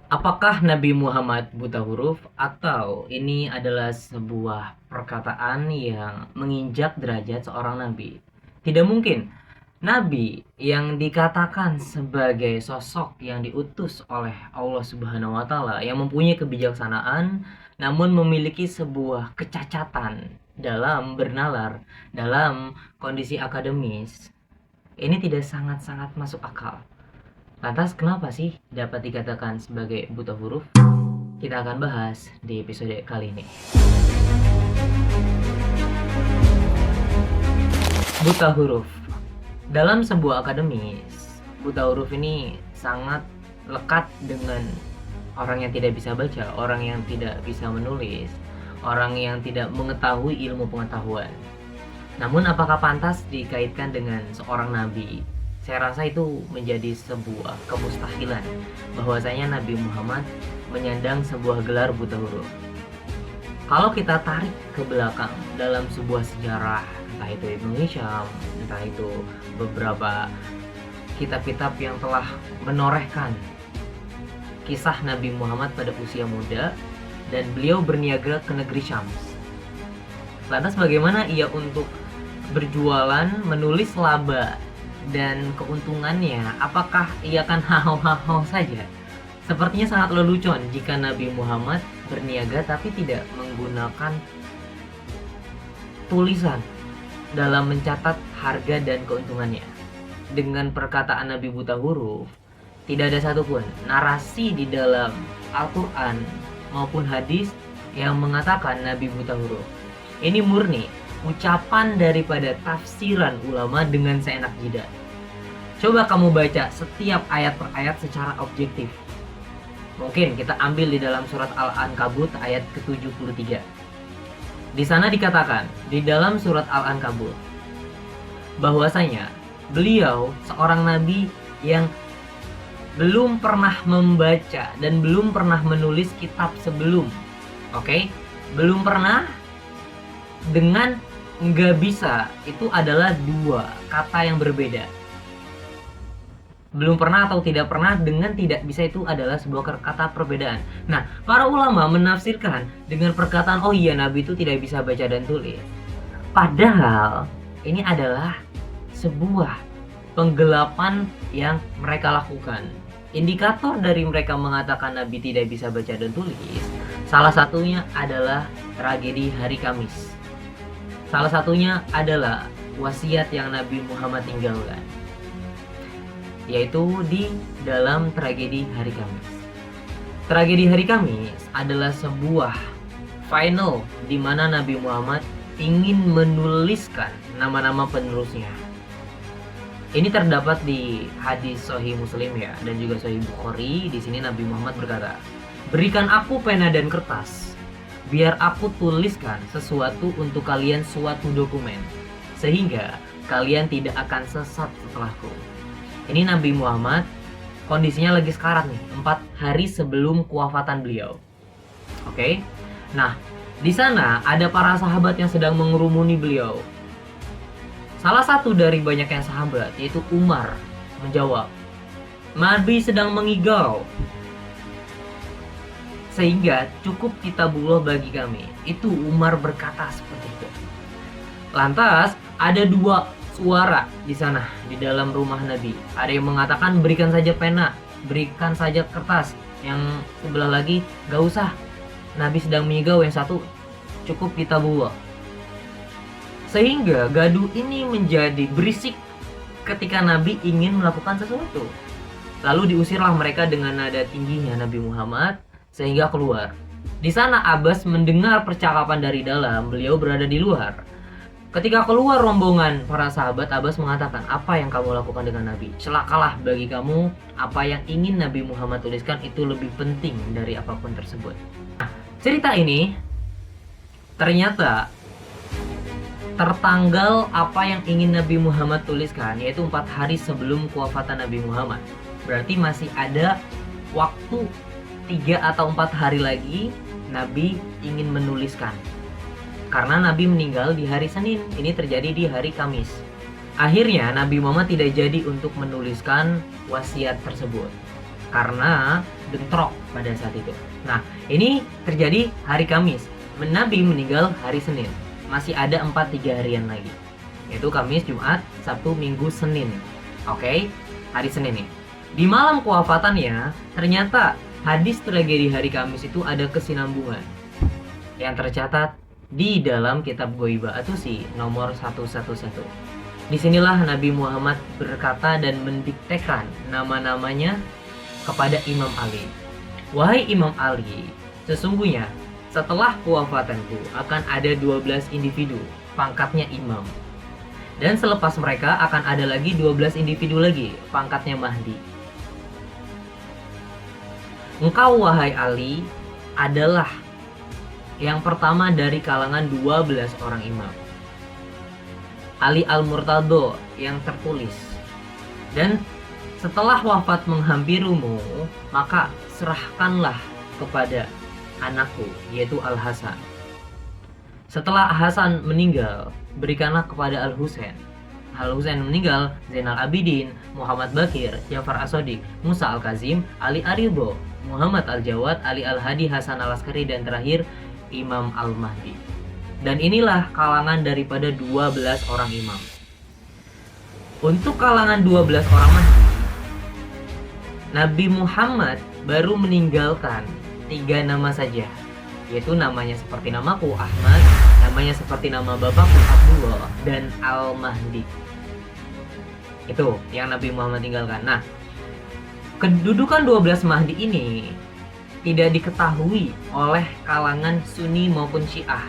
Apakah Nabi Muhammad buta huruf atau ini adalah sebuah perkataan yang menginjak derajat seorang nabi? Tidak mungkin. Nabi yang dikatakan sebagai sosok yang diutus oleh Allah Subhanahu wa taala yang mempunyai kebijaksanaan namun memiliki sebuah kecacatan dalam bernalar, dalam kondisi akademis. Ini tidak sangat-sangat masuk akal. Lantas kenapa sih dapat dikatakan sebagai buta huruf? Kita akan bahas di episode kali ini. Buta huruf. Dalam sebuah akademis, buta huruf ini sangat lekat dengan orang yang tidak bisa baca, orang yang tidak bisa menulis, orang yang tidak mengetahui ilmu pengetahuan. Namun apakah pantas dikaitkan dengan seorang nabi? Saya rasa itu menjadi sebuah kemustahilan bahwasanya Nabi Muhammad menyandang sebuah gelar buta huruf. Kalau kita tarik ke belakang dalam sebuah sejarah, entah itu Indonesia, entah itu beberapa kitab-kitab yang telah menorehkan kisah Nabi Muhammad pada usia muda dan beliau berniaga ke negeri Syams. Lantas bagaimana ia untuk berjualan, menulis laba dan keuntungannya? Apakah ia akan hao-hao saja? Sepertinya sangat lelucon jika Nabi Muhammad berniaga tapi tidak menggunakan tulisan dalam mencatat harga dan keuntungannya. Dengan perkataan Nabi buta huruf, tidak ada satupun narasi di dalam Al-Quran maupun hadis yang mengatakan Nabi buta huruf. Ini murni ucapan daripada tafsiran ulama dengan seenak jidat. Coba kamu baca setiap ayat per ayat secara objektif. Mungkin kita ambil di dalam surat Al-Ankabut ayat ke-73. Di sana dikatakan di dalam surat Al-Ankabut bahwasanya beliau seorang nabi yang belum pernah membaca dan belum pernah menulis kitab sebelum. Oke? Belum pernah dengan nggak bisa itu adalah dua kata yang berbeda. Belum pernah atau tidak pernah dengan tidak bisa itu adalah sebuah kata perbedaan. Nah, para ulama menafsirkan dengan perkataan oh iya Nabi itu tidak bisa baca dan tulis. Padahal ini adalah sebuah penggelapan yang mereka lakukan. Indikator dari mereka mengatakan Nabi tidak bisa baca dan tulis, salah satunya adalah tragedi hari Kamis. Salah satunya adalah wasiat yang Nabi Muhammad tinggalkan, yaitu di dalam tragedi hari Kamis. Tragedi hari Kamis adalah sebuah final di mana Nabi Muhammad ingin menuliskan nama-nama penerusnya. Ini terdapat di hadis Sahih Muslim ya, dan juga Sahih Bukhari. Di sini Nabi Muhammad berkata, "Berikan aku pena dan kertas, biar aku tuliskan sesuatu untuk kalian suatu dokumen, sehingga kalian tidak akan sesat setelahku." Ini Nabi Muhammad kondisinya lagi sekarat nih, 4 hari sebelum kewafatan beliau. Oke. Nah, di sana ada para sahabat yang sedang mengerumuni beliau. Salah satu dari banyak yang sahabat, yaitu Umar, menjawab, "Nabi sedang mengigau, sehingga cukup kitabullah bagi kami." Itu Umar berkata seperti itu. Lantas ada dua suara di sana di dalam rumah Nabi. Ada yang mengatakan berikan saja pena, berikan saja kertas. Yang sebelah lagi gak usah, Nabi sedang mengigau. Yang satu cukup kitabullah. Sehingga gaduh ini menjadi berisik ketika Nabi ingin melakukan sesuatu. Lalu diusirlah mereka dengan nada tingginya Nabi Muhammad sehingga keluar. Di sana Abbas mendengar percakapan dari dalam, beliau berada di luar. Ketika keluar rombongan para sahabat, Abbas mengatakan, "Apa yang kamu lakukan dengan Nabi? Celakalah bagi kamu, apa yang ingin Nabi Muhammad tuliskan itu lebih penting dari apapun tersebut." Nah, cerita ini ternyata tertanggal apa yang ingin Nabi Muhammad tuliskan, yaitu 4 hari sebelum kewafatan Nabi Muhammad. Berarti masih ada waktu 3 atau 4 hari lagi Nabi ingin menuliskan. Karena Nabi meninggal di hari Senin, ini terjadi di hari Kamis. Akhirnya Nabi Muhammad tidak jadi untuk menuliskan wasiat tersebut. Karena bentrok pada saat itu. Nah, ini terjadi hari Kamis. Nabi meninggal hari Senin. Masih ada 3 harian lagi, yaitu Kamis, Jumat, Sabtu, Minggu, Senin. Oke, hari Senin nih. Di malam kewafatannya, ternyata hadis tragedi hari Kamis itu ada kesinambungan yang tercatat di dalam kitab Ghoibah Atusi nomor 111. Disinilah Nabi Muhammad berkata dan mendiktekan nama-namanya kepada Imam Ali. Wahai Imam Ali, sesungguhnya setelah kewafatanku akan ada 12 individu, pangkatnya imam. Dan selepas mereka akan ada lagi 12 individu lagi, pangkatnya Mahdi. Engkau wahai Ali adalah yang pertama dari kalangan 12 orang imam. Ali Al-Murtado yang tertulis. Dan setelah wafat menghampirimu, maka serahkanlah kepada anakku, yaitu Al-Hasan. Setelah Hasan meninggal, berikanlah kepada Al-Husain. Al-Husain meninggal, Zainal Abidin, Muhammad Bakir, Jafar As-Shadiq, Musa Al-Kazim, Ali Aribo, Muhammad Al-Jawad, Ali Al-Hadi, Hasan Al-Askari, dan terakhir Imam Al-Mahdi. Dan inilah kalangan daripada 12 orang imam. Untuk kalangan 12 orang Mahdi, Nabi Muhammad baru meninggalkan 3 nama saja, yaitu namanya seperti namaku Ahmad, namanya seperti nama bapakku Abdullah, dan Al-Mahdi. Itu yang Nabi Muhammad tinggalkan. Nah, kedudukan 12 Mahdi ini tidak diketahui oleh kalangan Sunni maupun Syiah.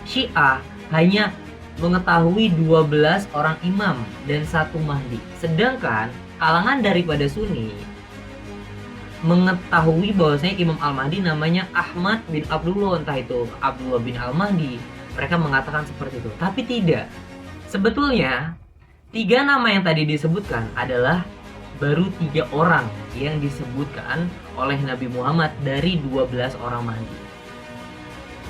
Syiah hanya mengetahui 12 orang imam dan 1 Mahdi. Sedangkan kalangan daripada Sunni mengetahui bahwasanya Imam Al-Mahdi namanya Ahmad bin Abdullah, entah itu Abdullah bin Al-Mahdi. Mereka mengatakan seperti itu. Tapi tidak. Sebetulnya 3 nama yang tadi disebutkan adalah baru 3 orang yang disebutkan oleh Nabi Muhammad dari 12 orang Mahdi.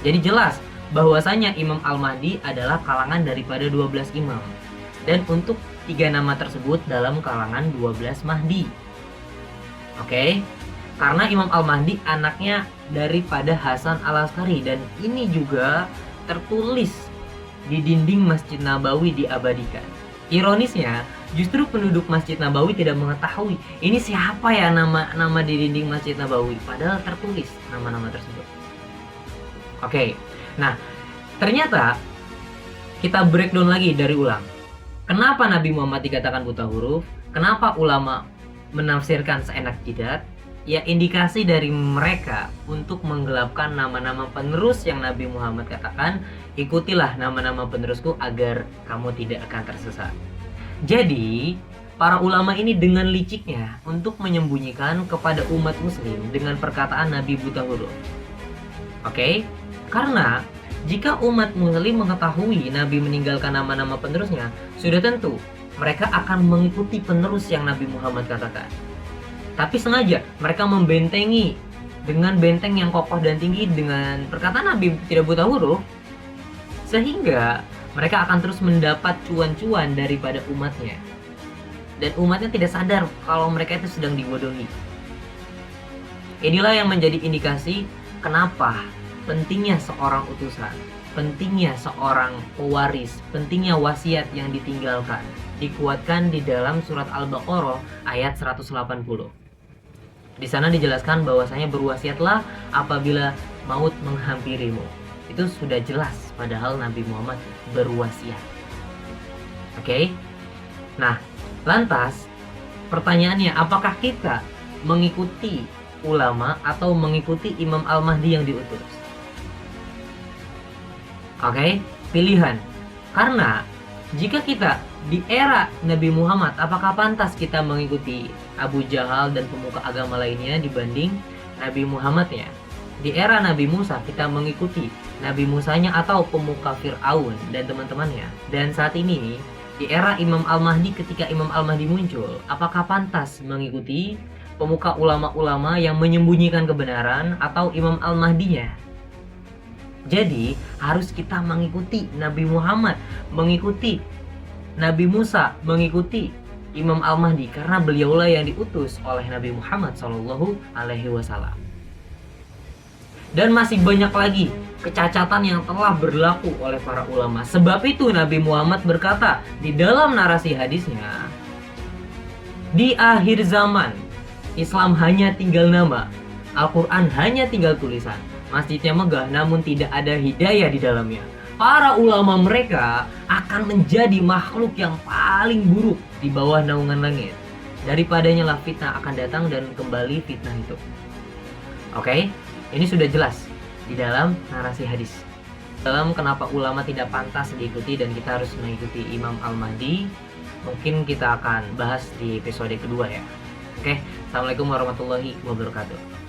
Jadi jelas bahwasanya Imam Al-Mahdi adalah kalangan daripada 12 imam. Dan untuk 3 nama tersebut dalam kalangan 12 Mahdi. Oke? Karena Imam Al-Mahdi anaknya daripada Hasan Al-Askari, dan ini juga tertulis di dinding Masjid Nabawi diabadikan. Ironisnya, justru penduduk Masjid Nabawi tidak mengetahui ini siapa ya nama di dinding Masjid Nabawi, padahal tertulis nama-nama tersebut. Oke. Nah, ternyata kita breakdown lagi dari ulang. Kenapa Nabi Muhammad dikatakan buta huruf? Kenapa ulama menafsirkan seenak jidat? Ya, indikasi dari mereka untuk menggelapkan nama-nama penerus yang Nabi Muhammad katakan, ikutilah nama-nama penerusku agar kamu tidak akan tersesat. Jadi, para ulama ini dengan liciknya untuk menyembunyikan kepada umat muslim dengan perkataan Nabi buta huruf. Oke? Karena jika umat muslim mengetahui Nabi meninggalkan nama-nama penerusnya, sudah tentu mereka akan mengikuti penerus yang Nabi Muhammad katakan. Tapi sengaja mereka membentengi dengan benteng yang kokoh dan tinggi dengan perkataan Nabi tidak buta huruf, sehingga mereka akan terus mendapat cuan-cuan daripada umatnya. Dan umatnya tidak sadar kalau mereka itu sedang dibodohi. Inilah yang menjadi indikasi kenapa pentingnya seorang utusan, pentingnya seorang pewaris, pentingnya wasiat yang ditinggalkan, dikuatkan di dalam surat Al-Baqarah ayat 180. Di sana dijelaskan bahwasanya berwasiatlah apabila maut menghampirimu. Itu sudah jelas, padahal Nabi Muhammad berwasiat. Oke? Nah, lantas pertanyaannya, apakah kita mengikuti ulama atau mengikuti Imam Al-Mahdi yang diutus? Oke, pilihan. Karena jika kita di era Nabi Muhammad, apakah pantas kita mengikuti Abu Jahal dan pemuka agama lainnya dibanding Nabi Muhammadnya? Di era Nabi Musa kita mengikuti Nabi Musanya atau pemuka Fir'aun dan teman-temannya. Dan saat ini di era Imam Al-Mahdi, ketika Imam Al-Mahdi muncul, apakah pantas mengikuti pemuka ulama-ulama yang menyembunyikan kebenaran atau Imam Al-Mahdinya? Jadi harus kita mengikuti Nabi Muhammad, mengikuti Nabi Musa, mengikuti Imam Al-Mahdi karena beliaulah yang diutus oleh Nabi Muhammad SAW. Dan masih banyak lagi kecacatan yang telah berlaku oleh para ulama. Sebab itu Nabi Muhammad berkata di dalam narasi hadisnya, di akhir zaman Islam hanya tinggal nama, Al-Quran hanya tinggal tulisan, masjidnya megah namun tidak ada hidayah di dalamnya. Para ulama mereka akan menjadi makhluk yang paling buruk di bawah naungan langit. Daripadanya lah fitnah akan datang dan kembali fitnah itu. Oke, ini sudah jelas di dalam narasi hadis. Dalam kenapa ulama tidak pantas diikuti dan kita harus mengikuti Imam Al-Mahdi, mungkin kita akan bahas di episode kedua ya. Oke, Assalamualaikum warahmatullahi wabarakatuh.